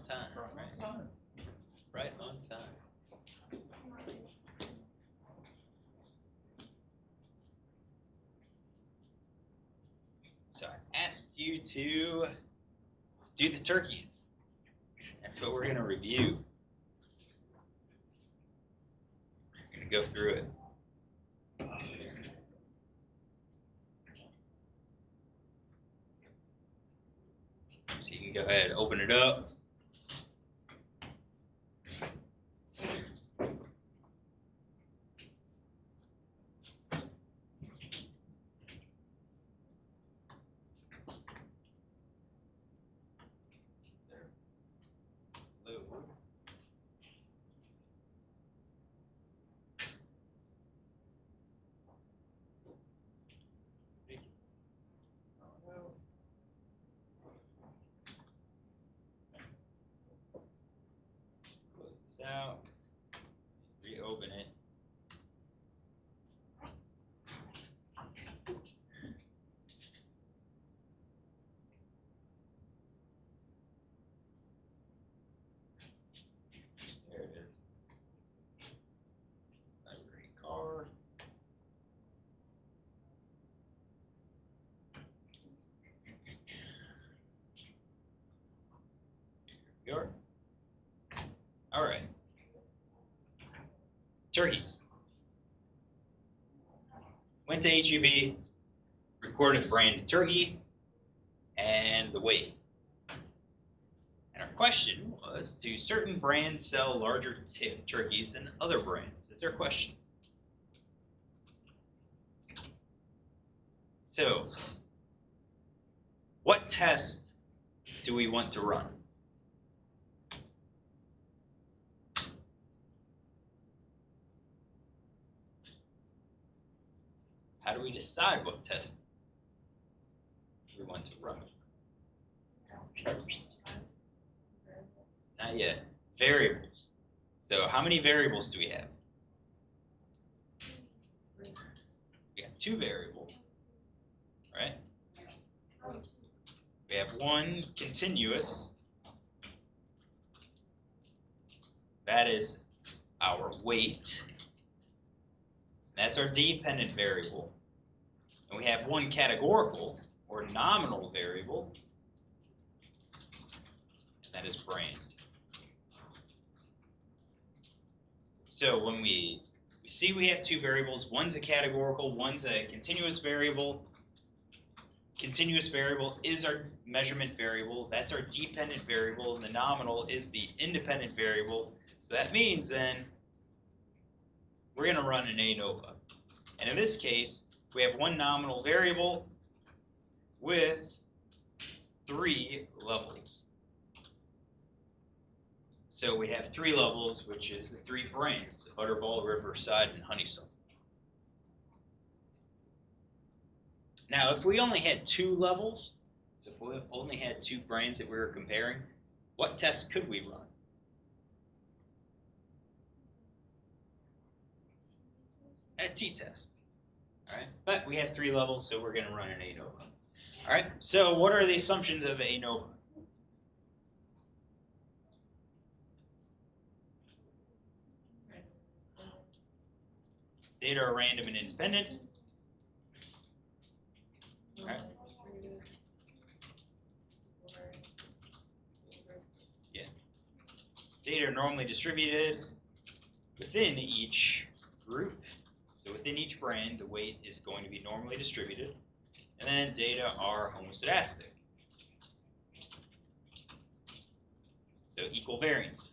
on time. Right on time. So I asked you to do the turkeys. That's what we're going to review. We're going to go through it. So you can go ahead and open it up. Out, reopen it. There it is. Library card. Here we are. All right. Turkeys. Went to HEB, recorded the brand turkey and the weight. And our question was, do certain brands sell larger turkeys than other brands? That's our question. So, what test do we want to run? How do we decide what test we want to run? Not yet. Variables. So how many variables do we have? We have 2 variables, right? We have one continuous. That is our weight. That's our dependent variable. And we have one categorical or nominal variable, and that is brand. So when we see we have 2 variables, one's a categorical, one's a continuous variable. Continuous variable is our measurement variable. That's our dependent variable, and the nominal is the independent variable. So that means then we're going to run an ANOVA. And in this case, we have one nominal variable with 3 levels. So we have 3 levels, which is the 3 brands, Butterball, Riverside, and Honeysuckle. Now, if we only had 2 levels, if we only had 2 brands that we were comparing, what test could we run? A t-test. All right, but we have 3 levels, so we're going to run an ANOVA. All right, so what are the assumptions of ANOVA? Data are random and independent. All right. Yeah. Data are normally distributed within each group. So within each brand, the weight is going to be normally distributed. And then data are homoscedastic. So equal variances.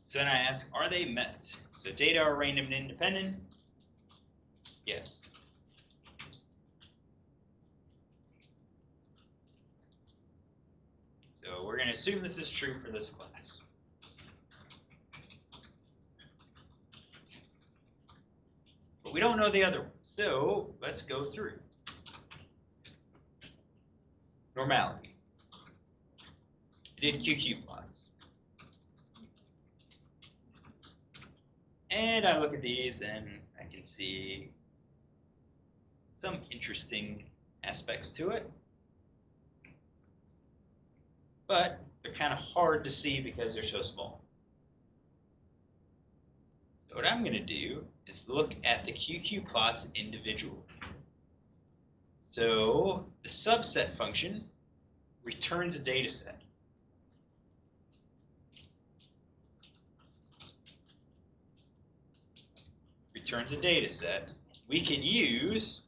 So then I ask, are they met? So data are random and independent? Yes. So we're going to assume this is true for this class. But we don't know the other one. So let's go through. Normality. I did QQ plots. And I look at these and I can see some interesting aspects to it. but they're kind of hard to see because they're so small. So what I'm going to do is look at the QQ plots individually. So the subset function returns a data set. Returns a data set. We can use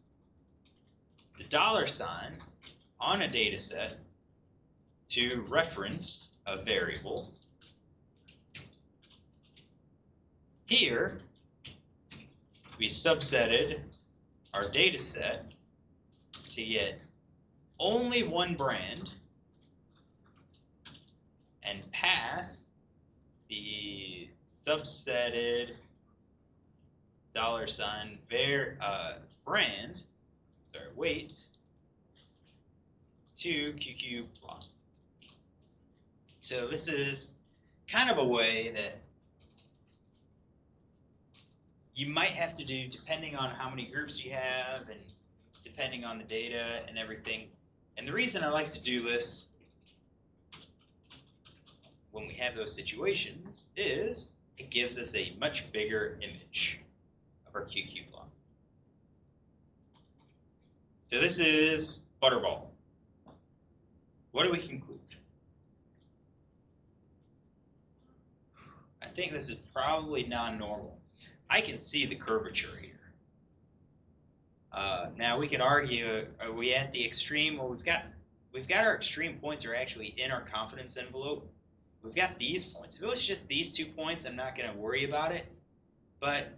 the $sign on a data set to reference a variable. Here, we subsetted our data set to get only one brand and pass the subsetted $sign brand, weight, to QQ plot. So this is kind of a way that you might have to do depending on how many groups you have and depending on the data and everything. And the reason I like to do this when we have those situations is it gives us a much bigger image of our QQ plot. So this is Butterball. What do we conclude? I think this is probably non-normal. I can see the curvature here. Now we can argue, are we at the extreme? Well, we've got our extreme points are actually in our confidence envelope. We've got these points. If it was just these 2 points, I'm not going to worry about it. But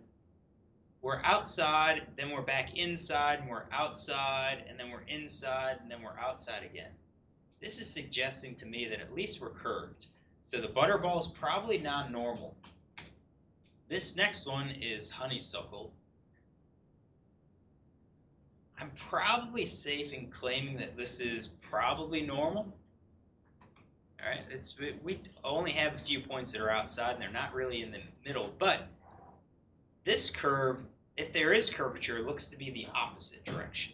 we're outside, then we're back inside, and we're outside, and then we're inside, and then we're outside again. This is suggesting to me that at least we're curved. So the butterball is probably non-normal. This next one is honeysuckle. I'm probably safe in claiming that this is probably normal. All right, we only have a few points that are outside, and they're not really in the middle. But this curve, if there is curvature, looks to be the opposite direction.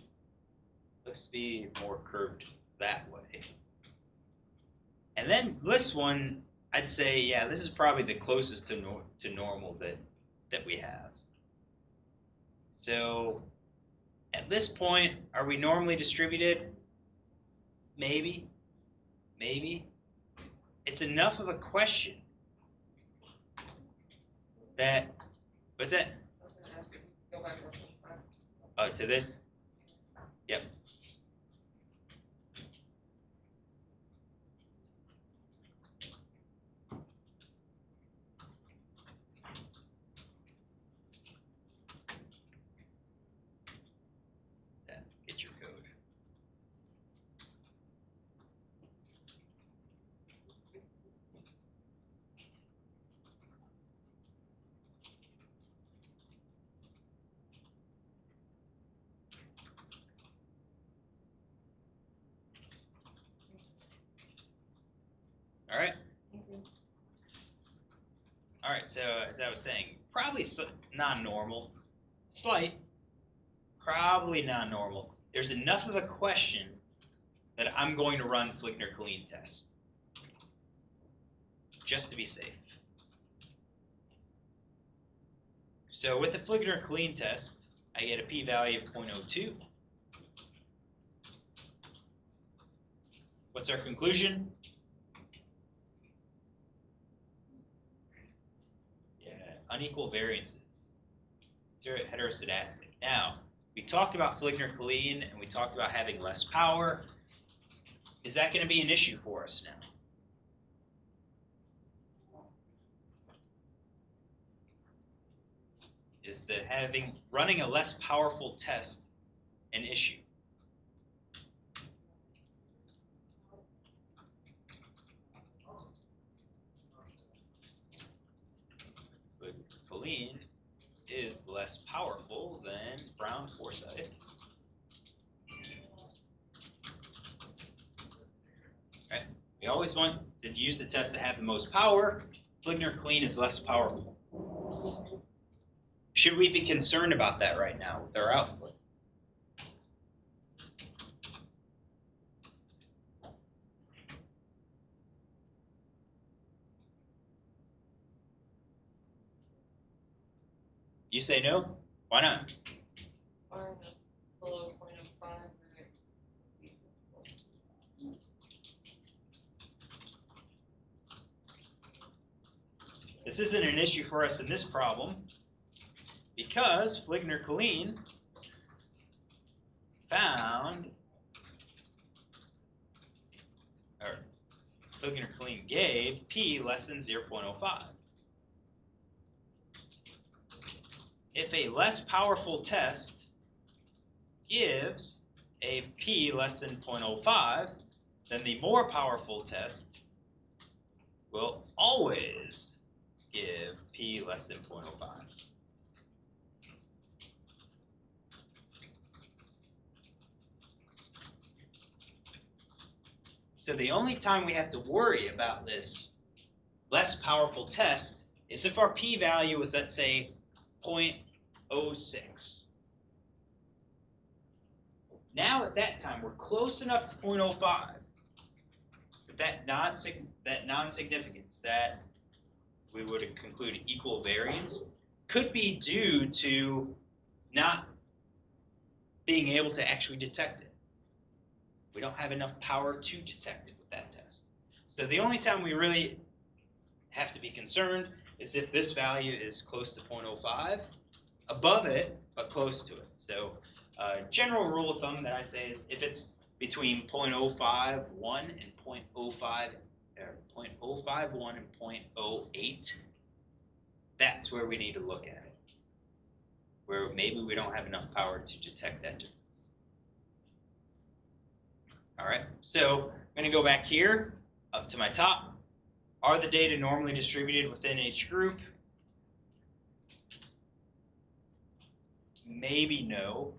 Looks to be more curved that way. And then this one, I'd say, yeah, this is probably the closest to normal that we have. So at this point, are we normally distributed? Maybe. Maybe. It's enough of a question that, what's that? Oh, to this? Yep. Get your code. All right. All right, so as I was saying, probably non-normal, slight, probably non-normal. There's enough of a question that I'm going to run Fligner-Killeen test, just to be safe. So with the Fligner-Killeen test, I get a p-value of 0.02. What's our conclusion? Unequal variances. They're heteroscedastic. Now, we talked about Fligner-Killeen and we talked about having less power. Is that going to be an issue for us now? Is running a less powerful test an issue? Killeen is less powerful than Brown-Forsythe. Right. We always want to use the tests that have the most power. Fligner-Killeen is less powerful. Should we be concerned about that right now with our output? You say no? Why not? Below 0.05. This isn't an issue for us in this problem because Fligner-Colleen found, or Fligner-Colleen gave p less than 0.05. If a less powerful test gives a p less than 0.05, then the more powerful test will always give p less than 0.05. So the only time we have to worry about this less powerful test is if our p-value is, let's say, 0.06. Now at that time, we're close enough to 0.05. But that non-significance, that we would conclude equal variance, could be due to not being able to actually detect it. We don't have enough power to detect it with that test. So the only time we really have to be concerned is if this value is close to 0.05, above it, but close to it. So general rule of thumb that I say is if it's between 0.051 and 0.05, or 0.051 and 0.08, that's where we need to look at it, where maybe we don't have enough power to detect that difference. All right, so I'm going to go back here up to my top. Are the data normally distributed within each group? Maybe no.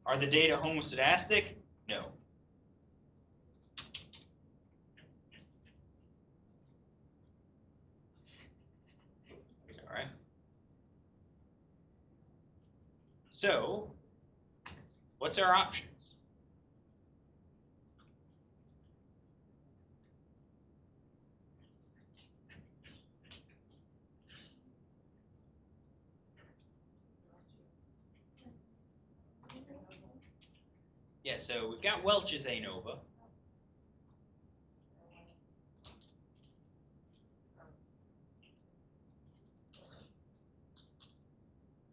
Are the data homoscedastic? No. All right. So, what's our options? Yeah, so we've got Welch's ANOVA.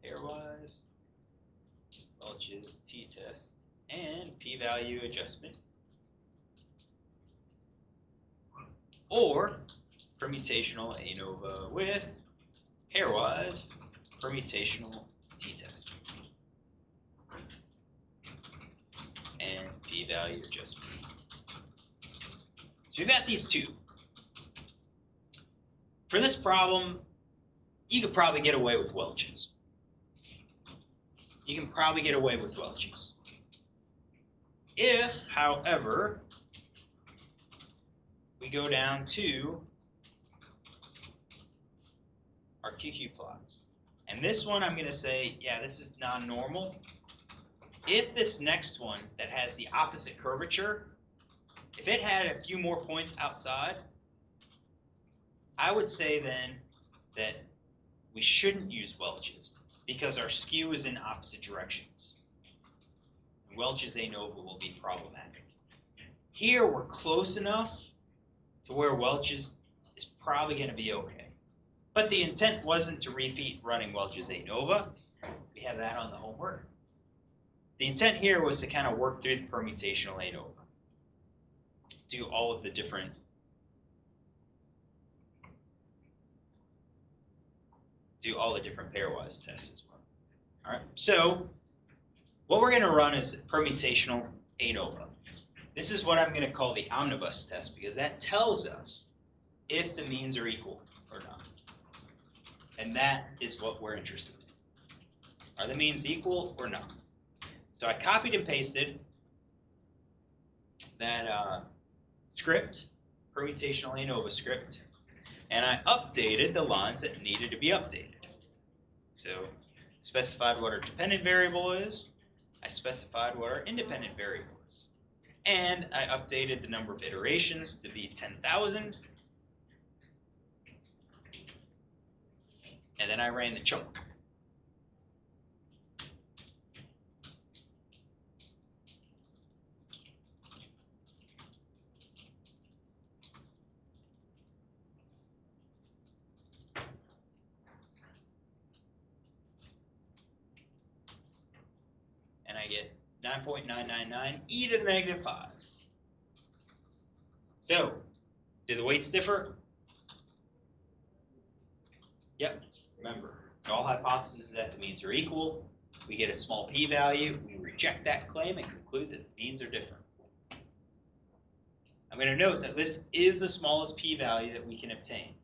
Pairwise, Welch's t-test, and p-value adjustment. Or permutational ANOVA with pairwise permutational t-tests and p-value adjustment. So we've got these two. For this problem, you could probably get away with Welch's. You can probably get away with Welch's. If, however, we go down to our QQ plots, and this one I'm going to say, yeah, this is non-normal. If this next one that has the opposite curvature, if it had a few more points outside, I would say then that we shouldn't use Welch's because our skew is in opposite directions. And Welch's ANOVA will be problematic. Here we're close enough to where Welch's is probably going to be okay. But the intent wasn't to repeat running Welch's ANOVA. We have that on the homework. The intent here was to kind of work through the permutational ANOVA. Do all of the different pairwise tests as well. All right, so what we're going to run is permutational ANOVA. This is what I'm going to call the Omnibus Test because that tells us if the means are equal or not. And that is what we're interested in. Are the means equal or not? So I copied and pasted that script, permutational ANOVA script, and I updated the lines that needed to be updated. So specified what our dependent variable is, I specified what our independent variable is, and I updated the number of iterations to be 10,000, and then I ran the chunk. And I get 9.999 e to the negative 5. So, do the weights differ? Yep, remember, null hypothesis is that the means are equal. We get a small p-value, we reject that claim and conclude that the means are different. I'm going to note that this is the smallest p-value that we can obtain.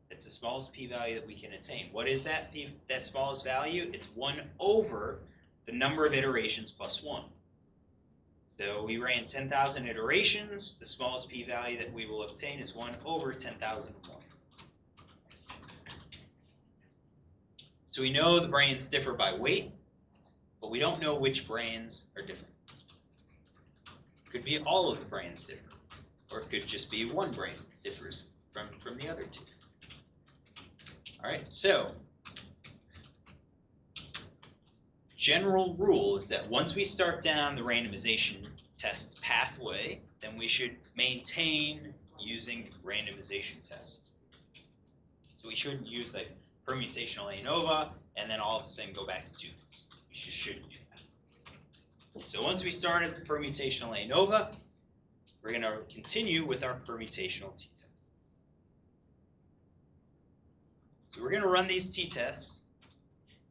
It's the smallest p-value that we can attain. What is that smallest value? It's 1 over the number of iterations plus 1. So we ran 10,000 iterations. The smallest p-value that we will obtain is 1 over 10,001. So we know the branes differ by weight, but we don't know which branes are different. It could be all of the branes differ, or it could just be one brane differs from the other two. All right, so general rule is that once we start down the randomization test pathway, then we should maintain using randomization tests. So we shouldn't use like permutational ANOVA and then all of a sudden go back to 2 things. We just shouldn't do that. So once we started the permutational ANOVA, we're going to continue with our permutational t-tests. So we're going to run these t-tests.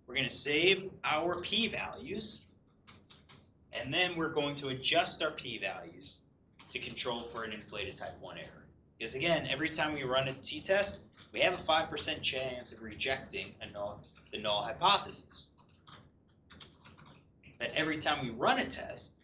We're going to save our p-values, and then we're going to adjust our p-values to control for an inflated type 1 error. Because again, every time we run a t-test, we have a 5% chance of rejecting the null hypothesis. But every time we run a test,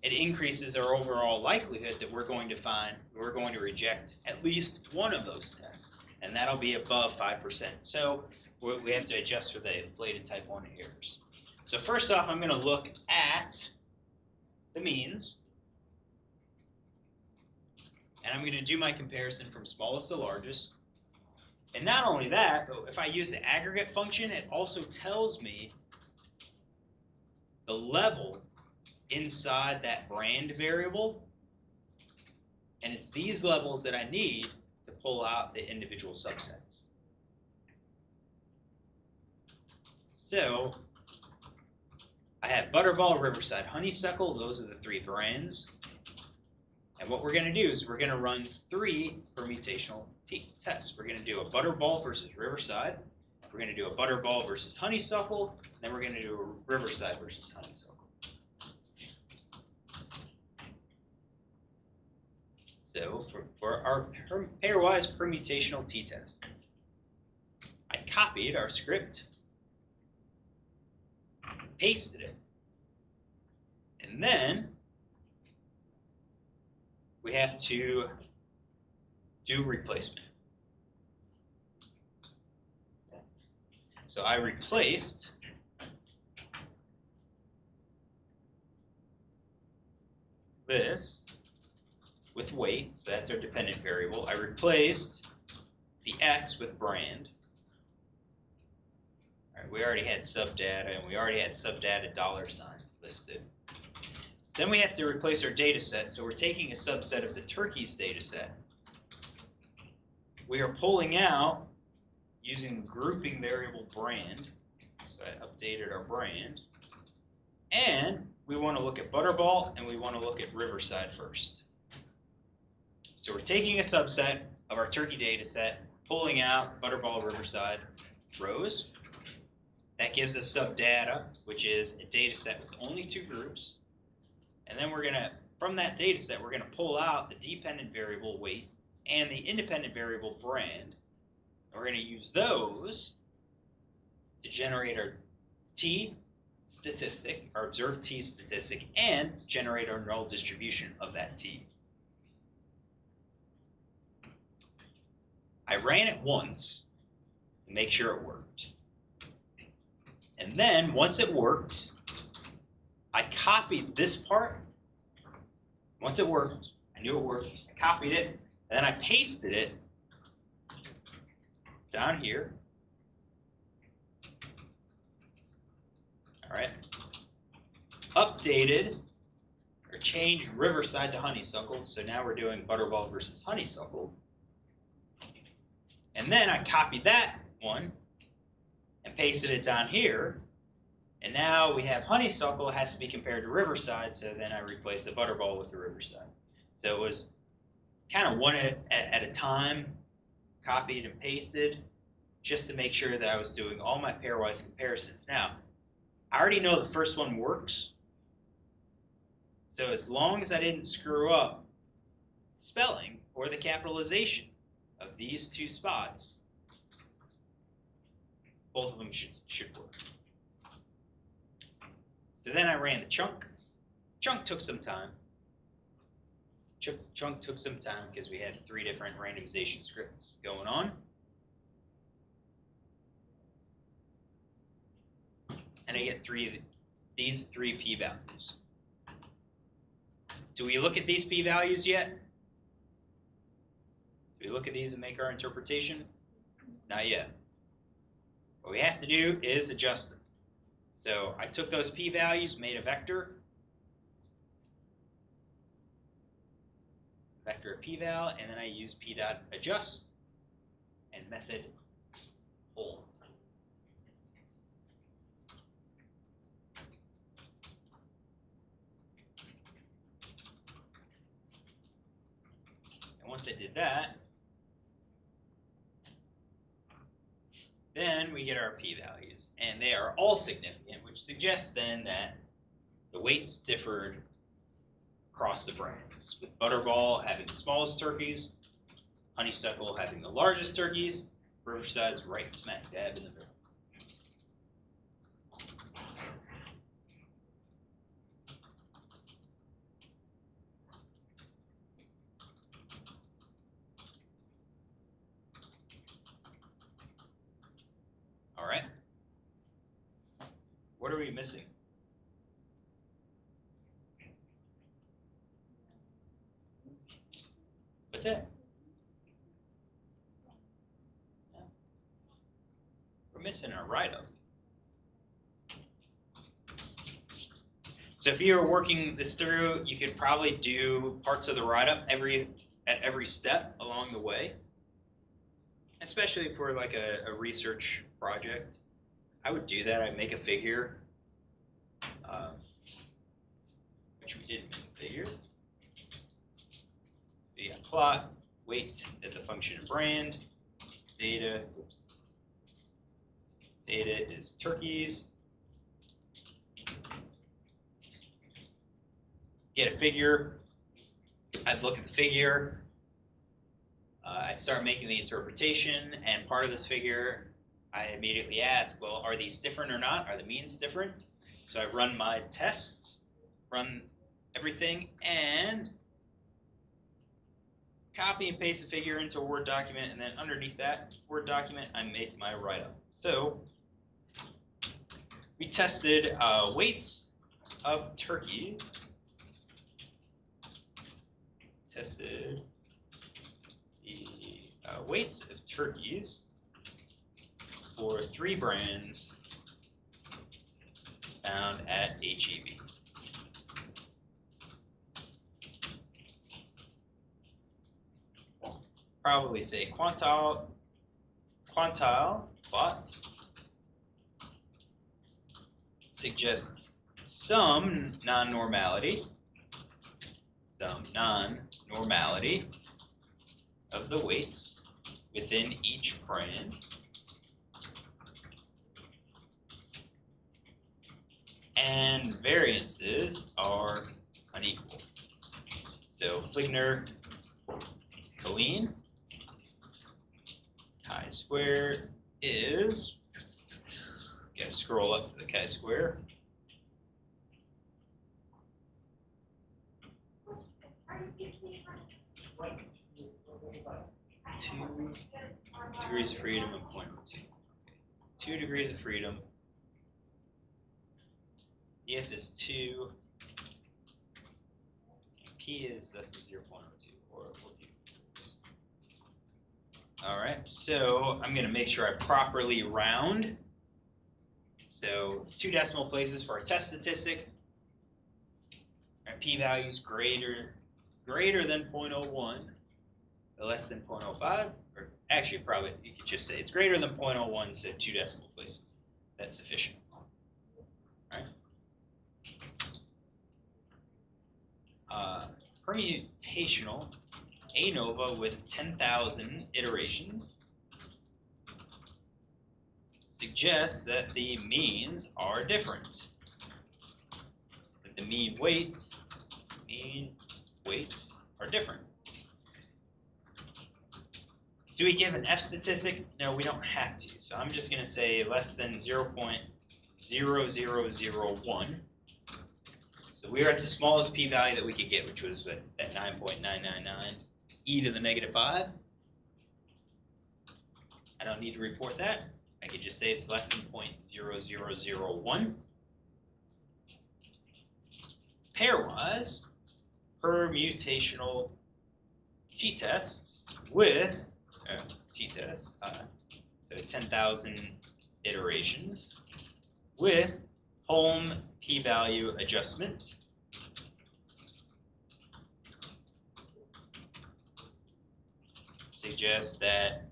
it increases our overall likelihood that we're going to reject at least one of those tests, and that'll be above 5%. So we have to adjust for the inflated type 1 errors. So first off, I'm going to look at the means, and I'm going to do my comparison from smallest to largest. And not only that, but if I use the aggregate function, it also tells me the level inside that brand variable, and it's these levels that I need to pull out the individual subsets. So I have Butterball, Riverside, Honeysuckle. Those are the 3 brands. And what we're going to do is we're going to run 3 permutational tests. We're going to do a Butterball versus Riverside. We're going to do a Butterball versus Honeysuckle. And then we're going to do a Riverside versus Honeysuckle. So for our pairwise permutational t-test, I copied our script, pasted it, and then we have to do replacement. So I replaced this with weight, so that's our dependent variable. I replaced the x with brand. All right, we already had subdata, and we already had subdata $sign listed. Then we have to replace our data set, so we're taking a subset of the turkeys data set. We are pulling out using the grouping variable brand, so I updated our brand, and we want to look at Butterball and we want to look at Riverside first. So we're taking a subset of our turkey data set, pulling out Butterball, Riverside rows. That gives us subdata, which is a data set with only 2 groups. And then we're going to, from that data set, we're going to pull out the dependent variable weight and the independent variable brand. And we're going to use those to generate our t statistic, our observed t statistic, and generate our null distribution of that t. I ran it once to make sure it worked. And then, once it worked, I copied this part. Once it worked, I knew it worked, I copied it, And then I pasted it down here. All right. Updated or changed Riverside to Honeysuckle. So now we're doing Butterball versus Honeysuckle. And then I copied that one and pasted it down here. And now we have Honeysuckle has to be compared to Riverside, so then I replaced the Butterball with the Riverside. So it was kind of one at a time, copied and pasted, just to make sure that I was doing all my pairwise comparisons. Now, I already know the first one works, so as long as I didn't screw up spelling or the capitalization of these two spots, both of them should work. So then I ran the chunk. Chunk took some time. Chunk took some time because we had 3 different randomization scripts going on. And I get these 3 p-values. Do we look at these p-values yet? Do we look at these and make our interpretation? Not yet. What we have to do is adjust them. So I took those p-values, made a vector of p-val, and then I use p.adjust and method whole. And once I did that, then we get our p-values, and they are all significant, which suggests then that the weights differed across the brands, with Butterball having the smallest turkeys, Honeysuckle having the largest turkeys, Riverside's right smack dab in the middle. All right. What are we missing? What's that? Yeah. We're missing our write-up. So if you were working this through, you could probably do parts of the write-up at every step along the way, especially for like a research project. I would do that. I'd make a figure, which we didn't make a figure. Yeah, plot, weight as a function of brand, data is turkeys. Get a figure. I'd look at the figure. I'd start making the interpretation, and part of this figure, I immediately ask, well, are these different or not? Are the means different? So I run my tests, run everything, and copy and paste the figure into a Word document, and then underneath that Word document, I make my write-up. So we tested weights of turkey. Tested the weights of turkeys for 3 brands found at HEB. Probably say quantile plot suggests some non-normality of the weights within each brand, and variances are unequal. So Fligner, Colleen, chi-square is, gotta scroll up to the chi-square. Two degrees of freedom and 0.2. 2 degrees of freedom. If is 2, P is less than 0.02, or we'll do this. All right, so I'm going to make sure I properly round. So 2 decimal places for our test statistic. Our p-value is greater than 0.01, but less than 0.05. Or actually, probably you could just say it's greater than 0.01, so 2 decimal places. That's sufficient. All right. Permutational ANOVA with 10,000 iterations suggests that the means are different. That the mean weights are different. Do we give an F statistic? No, we don't have to. So I'm just going to say less than 0.0001. So we are at the smallest p-value that we could get, which was at 9.999 e to the negative 5. I don't need to report that. I could just say it's less than 0.0001. Pairwise, permutational t-tests with t-tests, so 10,000 iterations with home p-value adjustment. Suggests that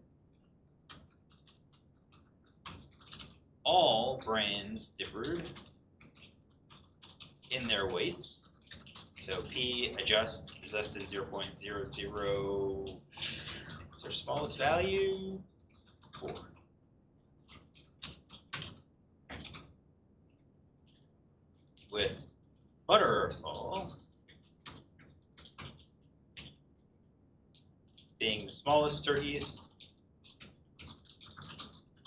all brands differed in their weights. So p adjust is less than 0.00. What's our smallest value? 4. With butterball being the smallest turkeys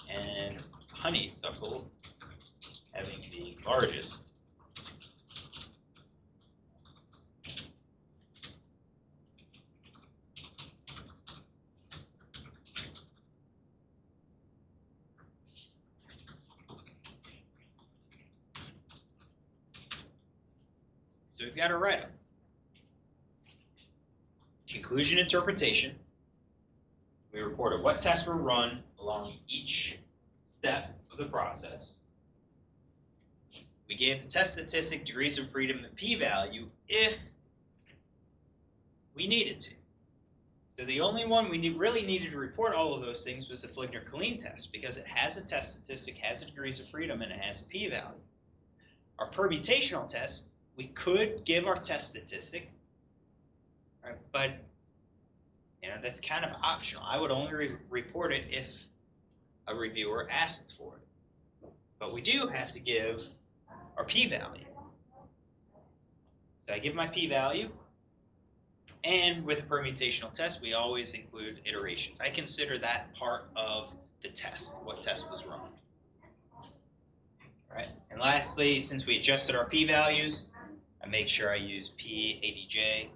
and honeysuckle having the largest. So we've got a write-up. Conclusion interpretation. We reported what tests were run along each step of the process. We gave the test statistic, degrees of freedom, and p-value if we needed to. So the only one we really needed to report all of those things was the Fligner-Killeen test because it has a test statistic, has a degrees of freedom, and it has a p-value. Our permutational test, we could give our test statistic, right, but that's kind of optional. I would only report it if a reviewer asked for it. But we do have to give our p-value. So I give my p-value, and with a permutational test, we always include iterations. I consider that part of the test, what test was run. All right. And lastly, since we adjusted our p-values, I make sure I use p-ADJ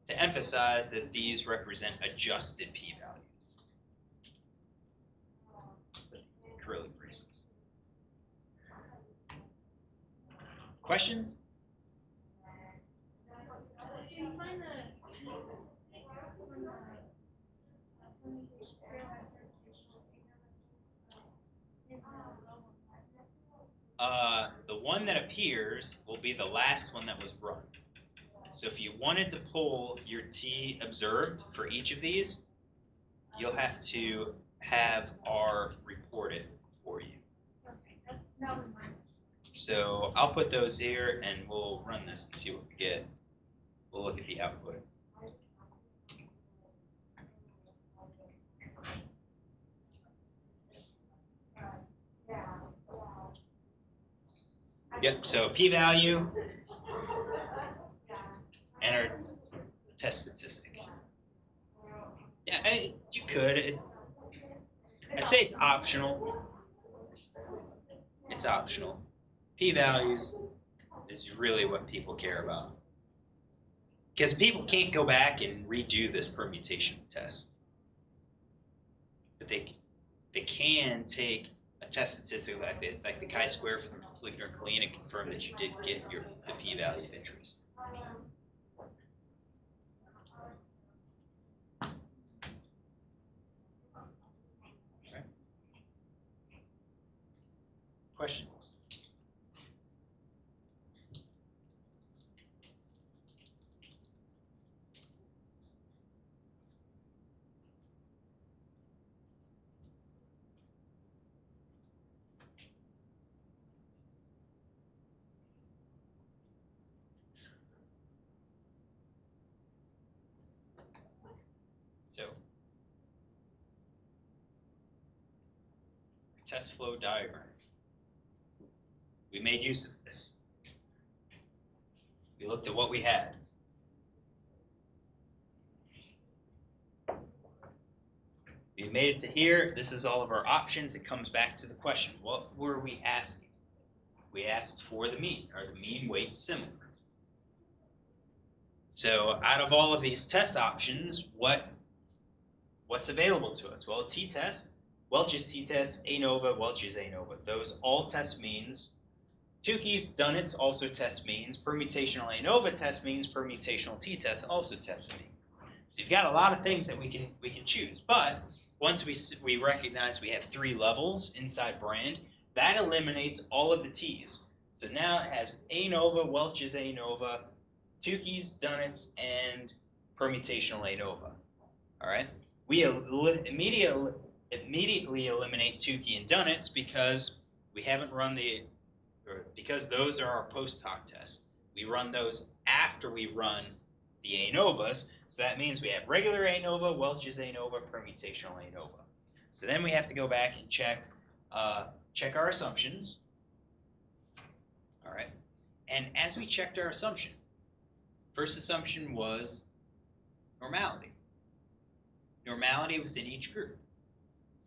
to emphasize that these represent adjusted p-values. Curly braces. Questions? Do you find the t-statistic from the one that appears will be the last one that was run. So if you wanted to pull your T observed for each of these, you'll have to have R reported for you. Okay, that was mine. So I'll put those here and we'll run this and see what we get. We'll look at the output. Yep, so p-value and our test statistic. Yeah, you could. I'd say it's optional. It's optional. P-values is really what people care about. Because people can't go back and redo this permutation test. But they can take a test statistic like the chi-square from Fligner-Killeen and confirm that you did get the p-value of interest. test flow diagram. We made use of this. We looked at what we had. We made it to here. This is all of our options. It comes back to the question. What were we asking? We asked for the mean. Are the mean weights similar? So out of all of these test options, what's available to us? Well, t-test, Welch's t-test, ANOVA, Welch's ANOVA. Those all test means. Tukey's, Dunnett's also test means. Permutational ANOVA test means. Permutational t-test also test means. So you've got a lot of things that we can choose. But once we recognize we have 3 levels inside brand, that eliminates all of the T's. So now it has ANOVA, Welch's ANOVA, Tukey's, Dunnett's, and permutational ANOVA. All right. We immediately eliminate Tukey and Dunnett's because we haven't run because those are our post hoc tests. We run those after we run the ANOVAs. So that means we have regular ANOVA, Welch's ANOVA, permutational ANOVA. So then we have to go back and check our assumptions. All right. And as we checked our assumption, first assumption was normality. Normality within each group.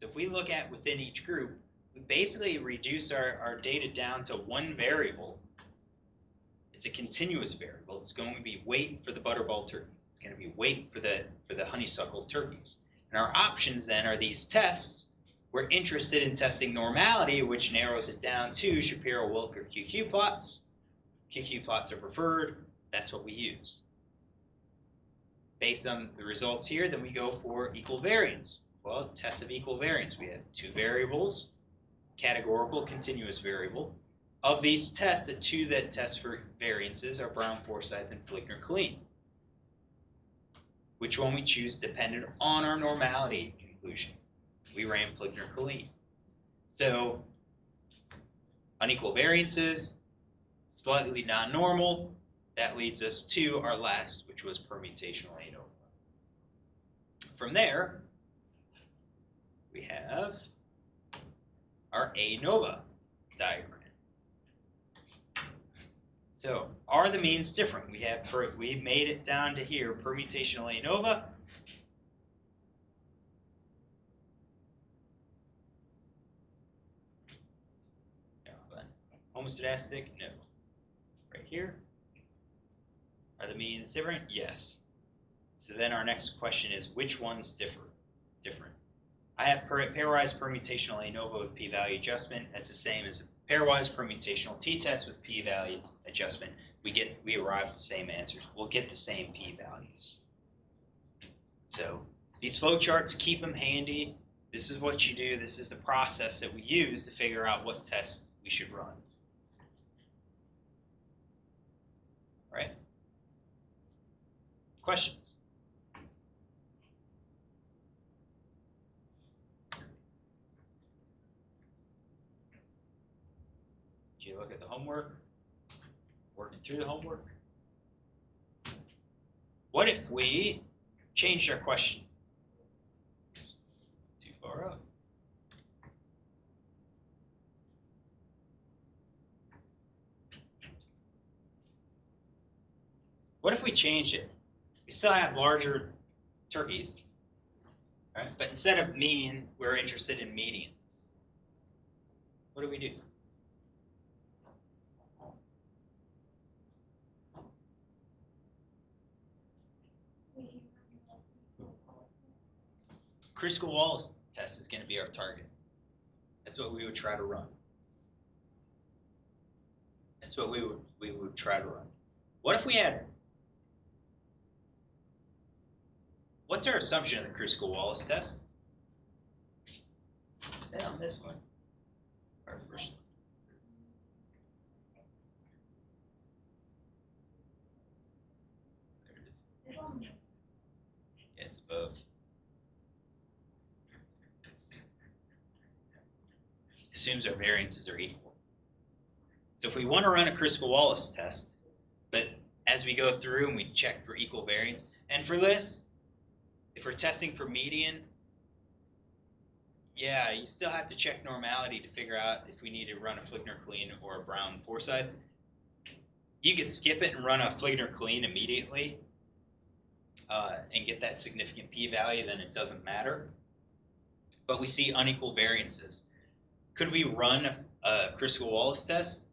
So if we look at within each group, we basically reduce our data down to one variable. It's a continuous variable. It's going to be weight for the butterball turkeys. It's going to be weight for the honeysuckle turkeys. And our options then are these tests. We're interested in testing normality, which narrows it down to Shapiro-Wilk or QQ plots. QQ plots are preferred. That's what we use. Based on the results here, then we go for equal variance. Well, test of equal variance. We have 2 variables, categorical, continuous variable. Of these tests, the 2 that test for variances are Brown, Forsyth, and Flickner-Killeen. Which one we choose depended on our normality conclusion. We ran Flickner-Killeen. So, unequal variances, slightly non-normal, that leads us to our last, which was permutational ANOVA. From there, we have our ANOVA diagram. So, are the means different? We've made it down to here, permutational ANOVA. Homoscedastic? No. Right here. Are the means different? Yes. So then our next question is, which ones differ? I have pairwise permutational ANOVA with p-value adjustment. That's the same as pairwise permutational t-test with p-value adjustment. We arrive at the same answers. We'll get the same p-values. So these flowcharts, keep them handy. This is what you do. This is the process that we use to figure out what test we should run. All right? Questions? Did you look at the homework? Working through the homework? What if we changed our question? Too far up. What if we changed it? We still have larger turkeys, right? But instead of mean, we're interested in median. What do we do? Crisco Wallace test is going to be our target. That's what we would try to run. That's what we would try to run. What if we had? What's our assumption of the Crisco Wallace test? Is that on this one? Our first one. There it is. Yeah, it's above. Assumes our variances are equal. So if we want to run a Crisco Wallace test, but as we go through and we check for equal variance, and for this, if we're testing for median, Yeah, you still have to check normality to figure out if we need to run a Fligner clean or a Brown Forsyth. You could skip it and run a Fligner clean immediately and get that significant p-value, then it doesn't matter. But we see unequal variances. Could we run a Crisco Wallace test?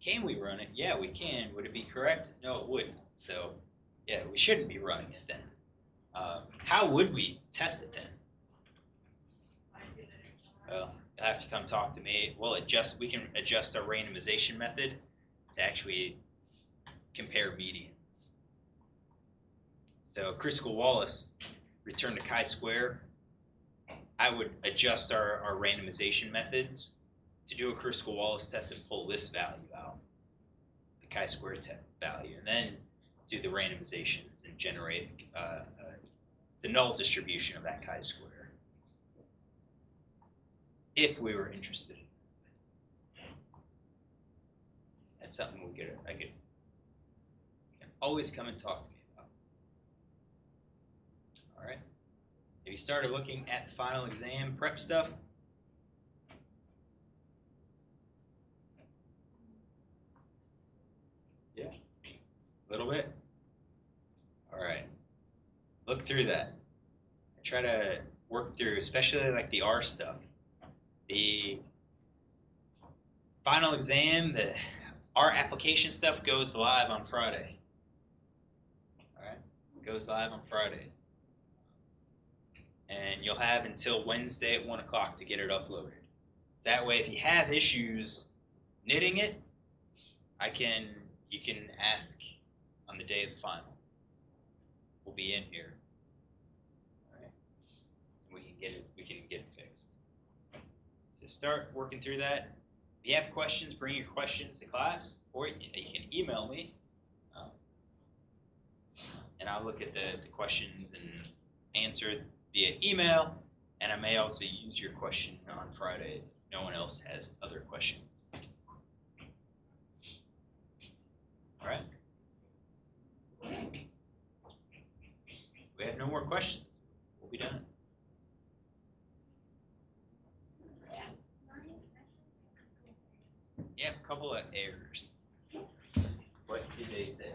Can we run it? Yeah, we can. Would it be correct? No, it wouldn't. So, yeah, we shouldn't be running it then. How would we test it then? Well, you'll have to come talk to me. We can adjust our randomization method to actually compare medians. So Crisco Wallace, return to chi-square. I would adjust our randomization methods to do a Crisco Wallace test and pull this value out, the chi-square value, and then do the randomizations and generate the null distribution of that chi-square. If we were interested. That's something I could you can always come and talk to me about. All right. Have you started looking at the final exam prep stuff? Yeah, a little bit. All right. Look through that. I try to work through, especially like the R stuff. The final exam, our application stuff goes live on Friday. All right, it goes live on Friday. And you'll have until Wednesday at 1 o'clock to get it uploaded. That way, if you have issues knitting it, you can ask on the day of the final. We'll be in here. All right, and we can get it fixed. So start working through that. If you have questions, bring your questions to class, or you can email me, and I'll look at the questions and answer via email, and I may also use your question on Friday if no one else has other questions. All right? We have no more questions. We'll be done. Yeah, a couple of errors. What did they say?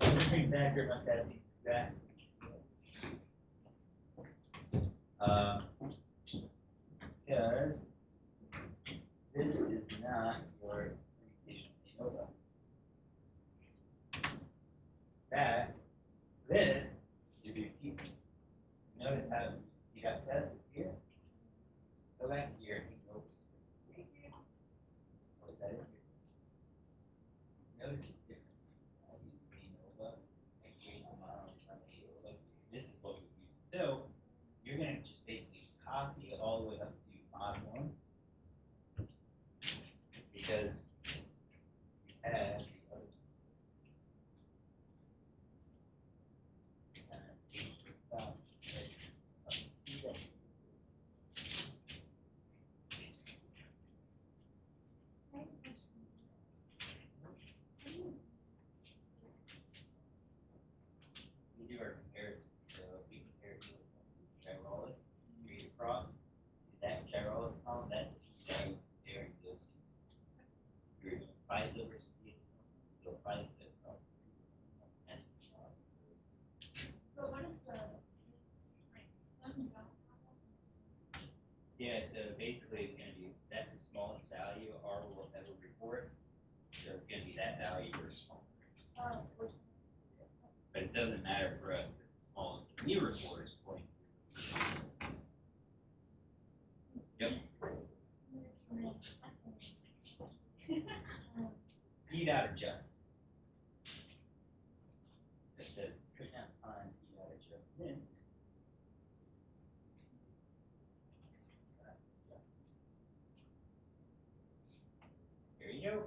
Everything factor must have the exact. Because this is not your permutational ANOVA. This you do T. Notice how you got test here. Go back to your ANOVA. Put that in here. Notice the difference. I use ANOVA and create a model from ANOVA. This is what we use. So you're going to just basically copy it all the way up to mod 1 because you have the other. We do our comparison. So if we compare to Wallace, read across, that Wallace column, that's the value comparing those two. You're doing FISA versus DXL, you go FISA across the two. That's the value of those two. But what is the, like, some Yeah, so basically it's going to be, that's the smallest value R will ever report. So it's going to be that value or smaller. But it doesn't matter for us because the smallest we report is 0.2. Yep. P dot adjust. That says could not find P dot adjustment. Here you go.